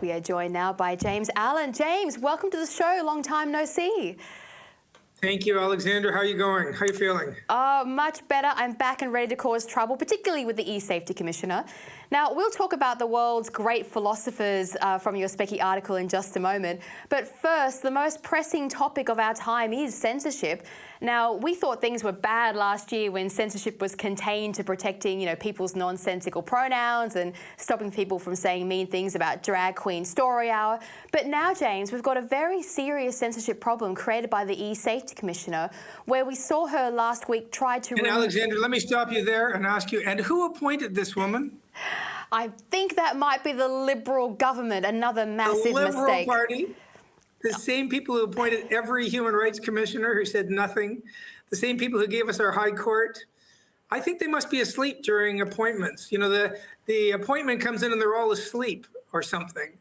We are joined now by James Allan. James, welcome to the show. Long time no see. Thank you, Alexander. How are you going? How are you feeling? Much better. I'm back and ready to cause trouble, particularly with the E-Safety Commissioner. Now, we'll talk about the world's great philosophers from your Specky article in just a moment. But first, the most pressing topic of our time is censorship. Now, we thought things were bad last year when censorship was contained to protecting, people's nonsensical pronouns and stopping people from saying mean things about Drag Queen Story Hour. But now, James, we've got a very serious censorship problem created by the E-Safety Commissioner, where we saw her last week try to... And Alexander, let me stop you there and ask you, and who appointed this woman? I think that might be the Liberal government, another massive mistake. The Liberal Party, the same people who appointed every human rights commissioner who said nothing, the same people who gave us our high court. I think they must be asleep during appointments. The appointment comes in and they're all asleep or something.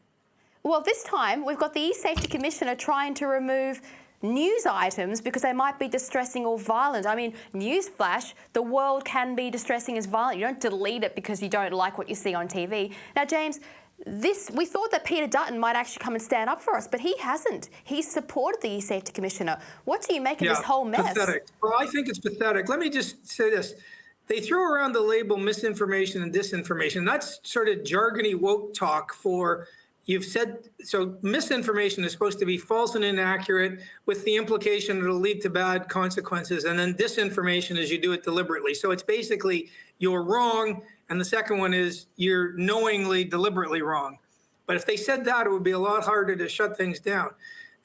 Well, this time we've got the E-Safety Commissioner trying to remove news items because they might be distressing or violent. I mean, newsflash, the world can be distressing as violent. You don't delete it because you don't like what you see on TV. Now, James, we thought that Peter Dutton might actually come and stand up for us, but he hasn't. He's supported the E-Safety Commissioner. What do you make of this whole mess? Pathetic. Well, I think it's pathetic. Let me just say this. They throw around the label misinformation and disinformation. That's sort of jargony woke talk for... You've said, so misinformation is supposed to be false and inaccurate with the implication it'll lead to bad consequences. And then disinformation is you do it deliberately. So it's basically you're wrong. And the second one is you're knowingly, deliberately wrong. But if they said that, it would be a lot harder to shut things down.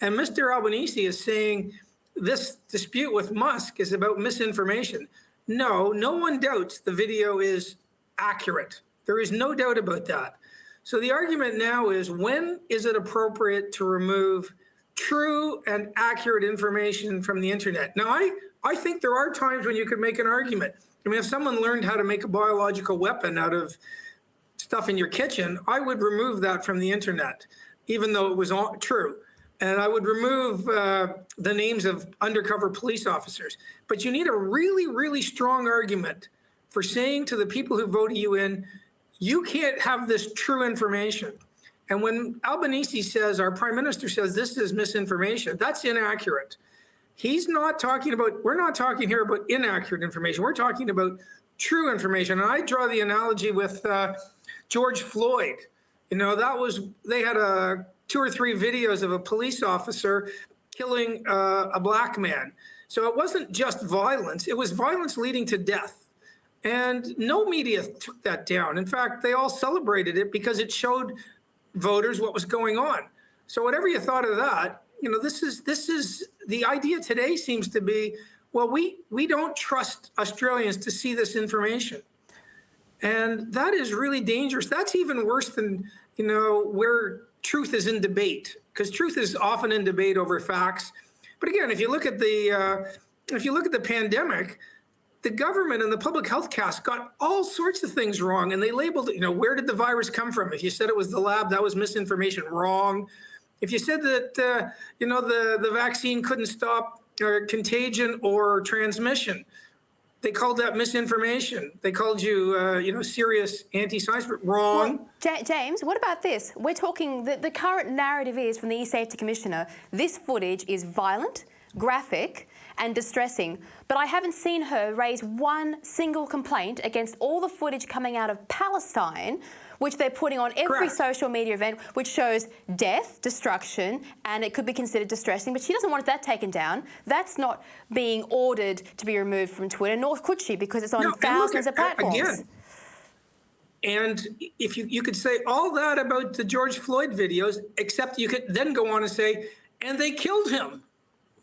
And Mr. Albanese is saying this dispute with Musk is about misinformation. No one doubts the video is accurate. There is no doubt about that. So the argument now is, when is it appropriate to remove true and accurate information from the internet? Now, I think there are times when you could make an argument. I mean, if someone learned how to make a biological weapon out of stuff in your kitchen, I would remove that from the internet, even though it was all true. And I would remove the names of undercover police officers. But you need a really, really strong argument for saying to the people who voted you in, you can't have this true information. And when Albanese says, our prime minister says this is misinformation, that's inaccurate. He's not talking about, we're not talking here about inaccurate information. We're talking about true information. And I draw the analogy with George Floyd. They had 2 or 3 videos of a police officer killing a black man. So it wasn't just violence, it was violence leading to death. And no media took that down. In fact, they all celebrated it because it showed voters what was going on. So whatever you thought of that, this is the idea today seems to be, well, we don't trust Australians to see this information. And that is really dangerous. That's even worse than, where truth is in debate, because truth is often in debate over facts. But again, if you look at the pandemic, the government and the public health cast got all sorts of things wrong, and they labeled it, where did the virus come from? If you said it was the lab, that was misinformation, wrong. If you said that, the vaccine couldn't stop contagion or transmission, they called that misinformation. They called you, serious anti-science, but wrong. Well, James, what about this? We're talking, the current narrative is from the E-Safety Commissioner, this footage is violent, graphic, and distressing, but I haven't seen her raise one single complaint against all the footage coming out of Palestine, which they're putting on every social media event, which shows death, destruction, and it could be considered distressing, but she doesn't want that taken down. That's not being ordered to be removed from Twitter, nor could she, because it's on thousands of platforms. Again. And if you could say all that about the George Floyd videos, except you could then go on and say, and they killed him.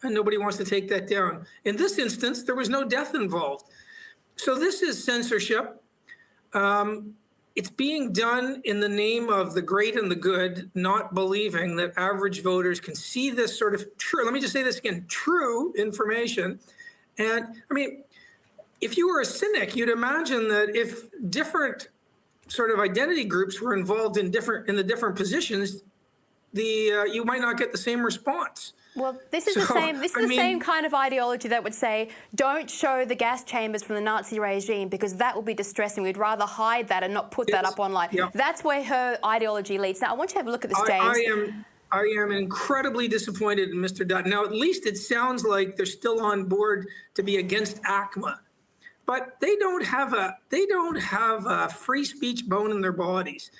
And nobody wants to take that down. In this instance, there was no death involved. So this is censorship. It's being done in the name of the great and the good, not believing that average voters can see this sort of true, let me just say this again, true information. And I mean, if you were a cynic, you'd imagine that if different sort of identity groups were involved in the different positions, you might not get the same response. Well, this is the same. This is the same kind of ideology that would say, "Don't show the gas chambers from the Nazi regime because that will be distressing. We'd rather hide that and not put that up online." Yeah. That's where her ideology leads. Now, I want you to have a look at this, James. I am incredibly disappointed in Mr. Dutton. Now, at least it sounds like they're still on board to be against ACMA, but they don't have a free speech bone in their bodies.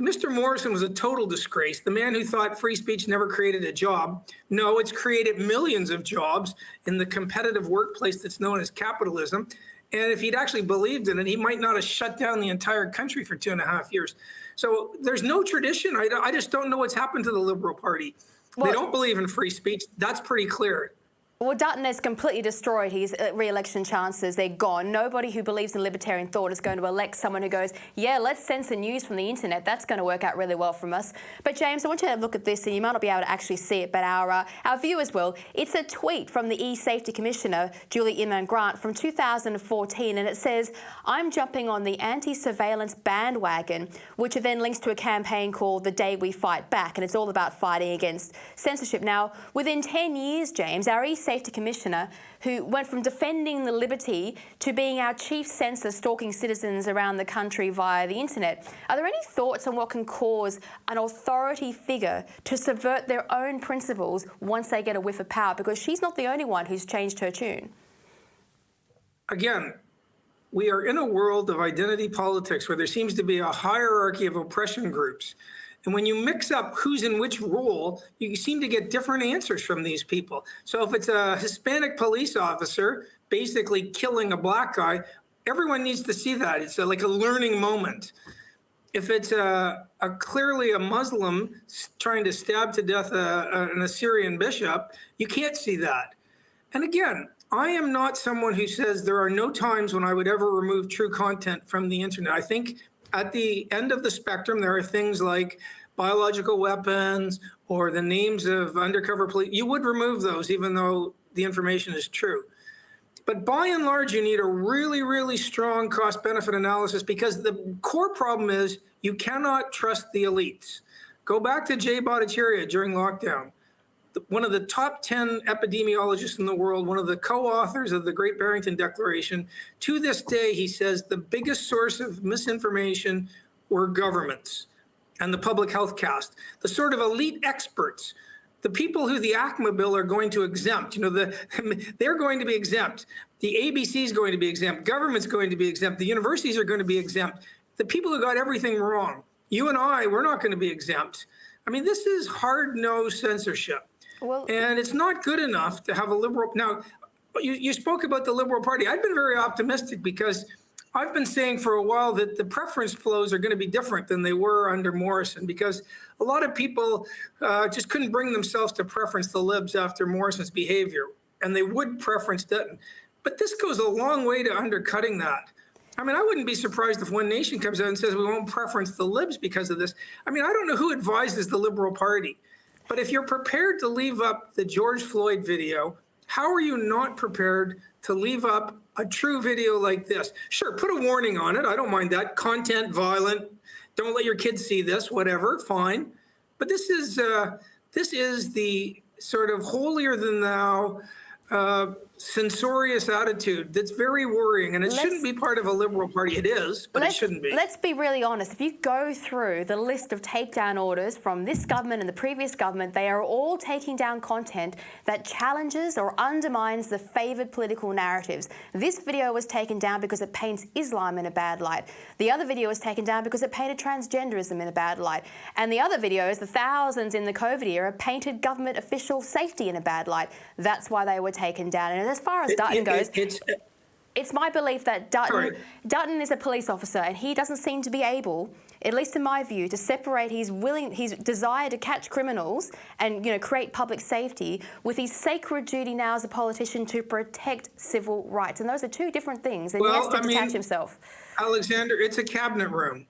Mr. Morrison was a total disgrace. The man who thought free speech never created a job. No, it's created millions of jobs in the competitive workplace that's known as capitalism. And if he'd actually believed in it, he might not have shut down the entire country for 2.5 years. So there's no tradition. I just don't know what's happened to the Liberal Party. They don't believe in free speech. That's pretty clear. Well, Dutton has completely destroyed his re-election chances. They're gone. Nobody who believes in libertarian thought is going to elect someone who goes, yeah, let's censor news from the internet. That's going to work out really well from us. But, James, I want you to look at this, and you might not be able to actually see it, but our viewers will. It's a tweet from the E-Safety Commissioner, Julie Inman-Grant, from 2014, and it says, "I'm jumping on the anti-surveillance bandwagon," which then links to a campaign called The Day We Fight Back, and it's all about fighting against censorship. Now, within 10 years, James, our Safety Commissioner, who went from defending the liberty to being our chief censor, stalking citizens around the country via the internet. Are there any thoughts on what can cause an authority figure to subvert their own principles once they get a whiff of power? Because she's not the only one who's changed her tune. Again, we are in a world of identity politics where there seems to be a hierarchy of oppression groups. And when you mix up who's in which role, you seem to get different answers from these people. So if it's a Hispanic police officer basically killing a black guy, everyone needs to see that. It's like a learning moment. If it's clearly a Muslim trying to stab to death an Assyrian bishop, you can't see that. And again, I am not someone who says there are no times when I would ever remove true content from the internet. I think at the end of the spectrum, there are things like biological weapons or the names of undercover police. You would remove those even though the information is true. But by and large, you need a really, really strong cost-benefit analysis because the core problem is you cannot trust the elites. Go back to Jay Bhattacharya during lockdown. One of the top 10 epidemiologists in the world, one of the co-authors of the Great Barrington Declaration. To this day, he says the biggest source of misinformation were governments and the public health caste, the sort of elite experts, the people who the ACMA bill are going to exempt. They're going to be exempt. The ABC is going to be exempt. Government's going to be exempt. The universities are going to be exempt. The people who got everything wrong, you and I, we're not going to be exempt. I mean, this is hard-nosed censorship. Well, and it's not good enough to have a liberal. Now, you spoke about the Liberal Party. I've been very optimistic because I've been saying for a while that the preference flows are going to be different than they were under Morrison because a lot of people just couldn't bring themselves to preference the libs after Morrison's behavior, and they would preference Dutton. But this goes a long way to undercutting that. I mean, I wouldn't be surprised if One Nation comes out and says we won't preference the libs because of this. I mean, I don't know who advises the Liberal Party. But if you're prepared to leave up the George Floyd video, how are you not prepared to leave up a true video like this? Sure, put a warning on it. I don't mind that. Content, violent. Don't let your kids see this, whatever, fine. But this is the sort of holier than thou, censorious attitude that's very worrying, and it shouldn't be part of a Liberal Party. It is, but it shouldn't be. Let's be really honest. If you go through the list of takedown orders from this government and the previous government, they are all taking down content that challenges or undermines the favoured political narratives. This video was taken down because it paints Islam in a bad light. The other video was taken down because it painted transgenderism in a bad light. And the other videos, the thousands in the COVID era, painted government official safety in a bad light. That's why they were taken down. And as far as Dutton goes, it's my belief that Dutton is a police officer and he doesn't seem to be able, at least in my view, to separate his desire to catch criminals and create public safety with his sacred duty now as a politician to protect civil rights. And those are two different things, and he has to detach himself. Alexander, it's a cabinet room.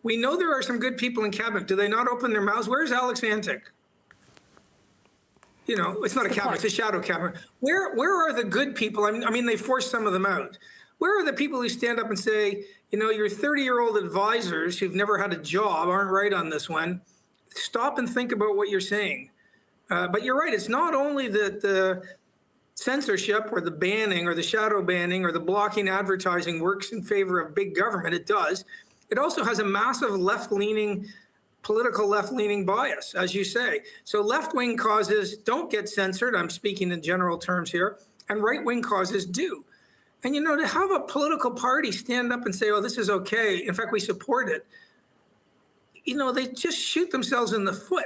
We know there are some good people in cabinet. Do they not open their mouths? Where's Alex Antic? It's not a cabinet, it's a shadow cabinet. Where are the good people? I mean, they force some of them out. Where are the people who stand up and say, your 30-year-old advisors who've never had a job aren't right on this one? Stop and think about what you're saying. But you're right. It's not only that the censorship or the banning or the shadow banning or the blocking advertising works in favor of big government. It does. It also has a massive left-leaning, political left-leaning bias, as you say. So left-wing causes don't get censored. I'm speaking in general terms here. And right-wing causes do. And, to have a political party stand up and say, oh, this is okay, in fact, we support it, they just shoot themselves in the foot.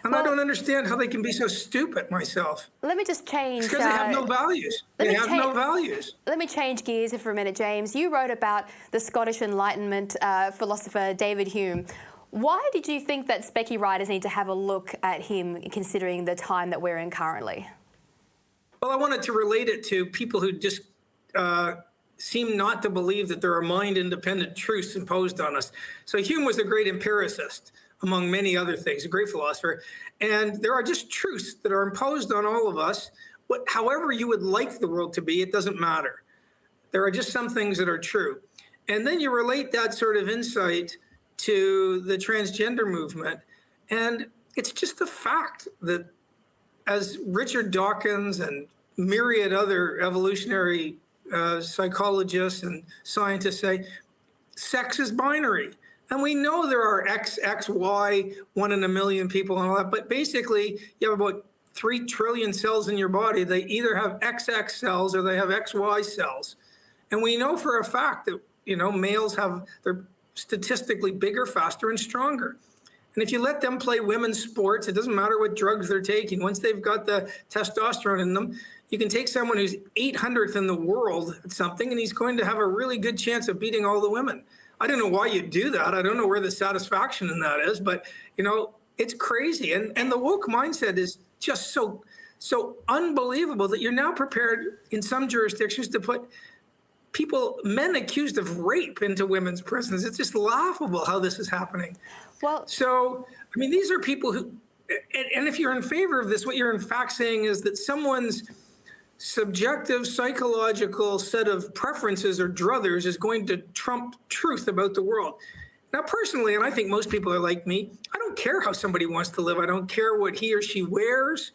And I don't understand how they can be so stupid myself. Let me just change. Because they have no values. They have no values. Let me change gears for a minute, James. You wrote about the Scottish Enlightenment philosopher David Hume. Why did you think that Specky writers need to have a look at him, considering the time that we're in currently? Well, I wanted to relate it to people who just seem not to believe that there are mind-independent truths imposed on us. So Hume was a great empiricist, among many other things, a great philosopher. And there are just truths that are imposed on all of us. However you would like the world to be, it doesn't matter. There are just some things that are true. And then you relate that sort of insight to the transgender movement. And it's just a fact that, as Richard Dawkins and myriad other evolutionary psychologists and scientists say, sex is binary. And we know there are X, Y, 1 in a million people and all that, but basically you have about 3 trillion cells in your body. They either have XX cells or they have XY cells. And we know for a fact that, males they're statistically bigger, faster, and stronger. And if you let them play women's sports, it doesn't matter what drugs they're taking. Once they've got the testosterone in them, you can take someone who's 800th in the world at something, and he's going to have a really good chance of beating all the women. I don't know why you do that. I don't know where the satisfaction in that is, but it's crazy. And the woke mindset is just so unbelievable that you're now prepared in some jurisdictions to put men accused of rape into women's prisons. It's just laughable how this is happening. Well, so these are people who, and if you're in favor of this, what you're in fact saying is that someone's subjective psychological set of preferences or druthers is going to trump truth about the world. Now, personally, and I think most people are like me, I don't care how somebody wants to live. I don't care what he or she wears,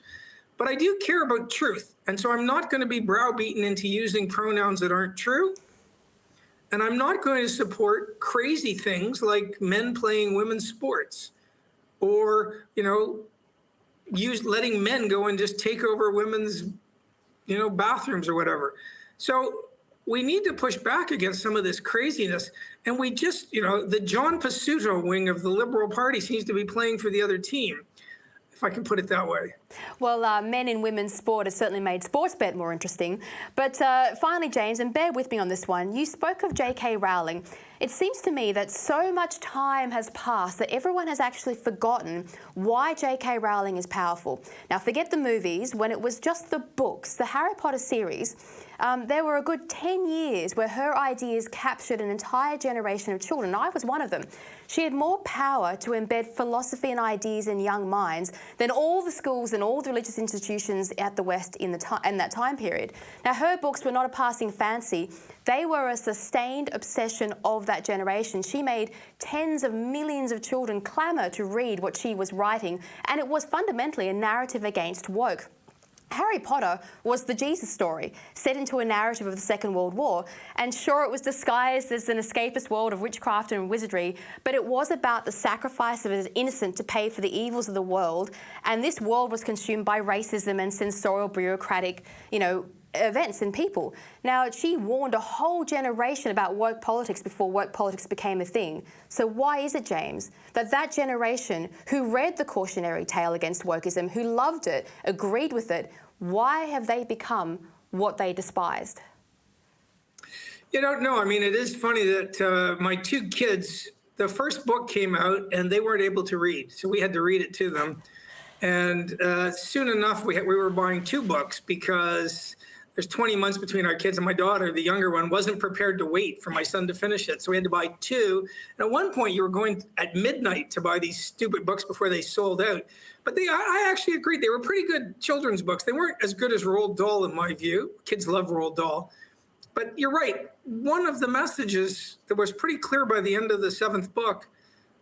but I do care about truth. And so I'm not going to be browbeaten into using pronouns that aren't true. And I'm not going to support crazy things like men playing women's sports or, letting men go and just take over women's bathrooms or whatever. So we need to push back against some of this craziness. And we just, the John Pizzuto wing of the Liberal Party seems to be playing for the other team, if I can put it that way. Well, men in women's sport has certainly made sports bet more interesting. But finally, James, and bear with me on this one, you spoke of J.K. Rowling. It seems to me that so much time has passed that everyone has actually forgotten why J.K. Rowling is powerful. Now, forget the movies. When it was just the books, the Harry Potter series, there were a good 10 years where her ideas captured an entire generation of children. I was one of them. She had more power to embed philosophy and ideas in young minds than all the schools and all the religious institutions at the West in that time period. Now, her books were not a passing fancy. They were a sustained obsession of that generation. She made tens of millions of children clamour to read what she was writing, and it was fundamentally a narrative against woke. Harry Potter was the Jesus story, set into a narrative of the Second World War. And sure, it was disguised as an escapist world of witchcraft and wizardry, but it was about the sacrifice of an innocent to pay for the evils of the world. And this world was consumed by racism and censorial bureaucratic, events and people. Now, she warned a whole generation about woke politics before woke politics became a thing. So why is it, James, that generation who read the cautionary tale against wokeism, who loved it, agreed with it, why have they become what they despised? You don't know. It is funny that my 2 kids, the first book came out and they weren't able to read. So we had to read it to them. And soon enough, we were buying 2 books because there's 20 months between our kids, and my daughter, the younger one, wasn't prepared to wait for my son to finish it. So we had to buy 2. And at one point, you were going at midnight to buy these stupid books before they sold out. But I actually agreed. They were pretty good children's books. They weren't as good as Roald Dahl, in my view. Kids love Roald Dahl. But you're right. One of the messages that was pretty clear by the end of the 7th book,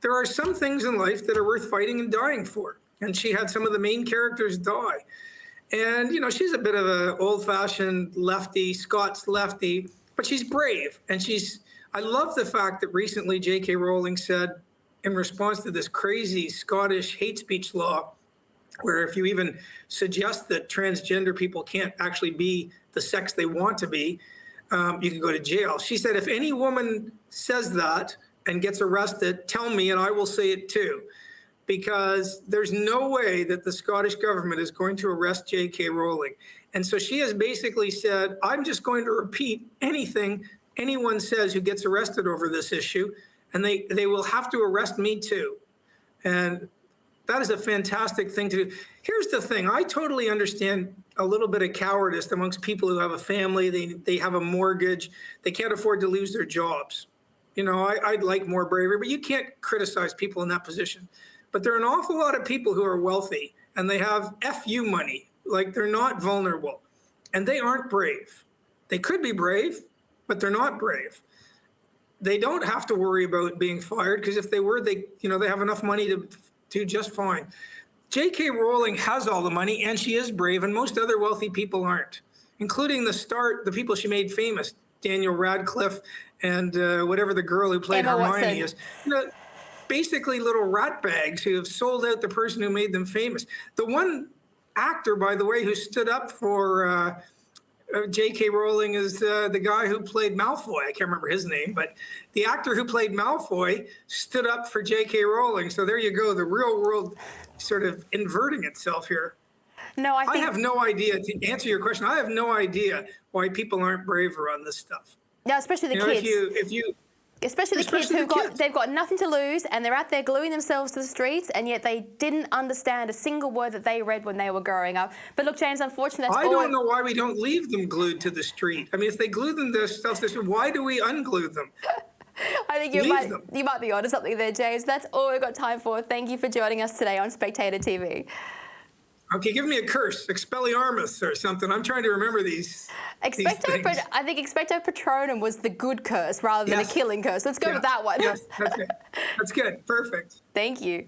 there are some things in life that are worth fighting and dying for. and she had some of the main characters die. And, you know, she's a bit of an old-fashioned lefty, Scots lefty, but she's brave. And I love the fact that recently J.K. Rowling said, in response to this crazy Scottish hate speech law, where if you even suggest that transgender people can't actually be the sex they want to be, you can go to jail. She said, if any woman says that and gets arrested, tell me and I will say it too. Because there's no way that the Scottish government is going to arrest J.K. Rowling. And so she has basically said, I'm just going to repeat anything anyone says who gets arrested over this issue, and they will have to arrest me too. And that is a fantastic thing to do. Here's the thing. I totally understand a little bit of cowardice amongst people who have a family, they have a mortgage, they can't afford to lose their jobs. You know, I'd like more bravery, but you can't criticize people in that position. But there are an awful lot of people who are wealthy and they have FU money, like they're not vulnerable and they aren't brave. They could be brave, but they're not brave. They don't have to worry about being fired because if they were, they have enough money to do just fine. J.K. Rowling has all the money and she is brave, and most other wealthy people aren't, including the people she made famous, Daniel Radcliffe and whatever the girl who played Emma Hermione Watson. is. You know, basically little rat bags who have sold out the person who made them famous. The one actor, by the way, who stood up for J.K. Rowling is the guy who played Malfoy. I can't remember his name, but the actor who played Malfoy stood up for J.K. Rowling. So there you go, the real world sort of inverting itself here. No, I have no idea, to answer your question, I have no idea why people aren't braver on this stuff. Yeah, especially the kids. Especially the kids they've got nothing to lose and they're out there gluing themselves to the streets, and yet they didn't understand a single word that they read when they were growing up. But look, James, unfortunately, I don't know why we don't leave them glued to the street. I mean, if they glue them to stuff, why do we unglue them? I think you might be onto something there, James. That's all we've got time for. Thank you for joining us today on Spectator TV. Okay, give me a curse, Expelliarmus or something. I'm trying to remember these I think Expecto Patronum was the good curse rather than a killing curse. Let's go with that one. Yes, that's good. Perfect. Thank you.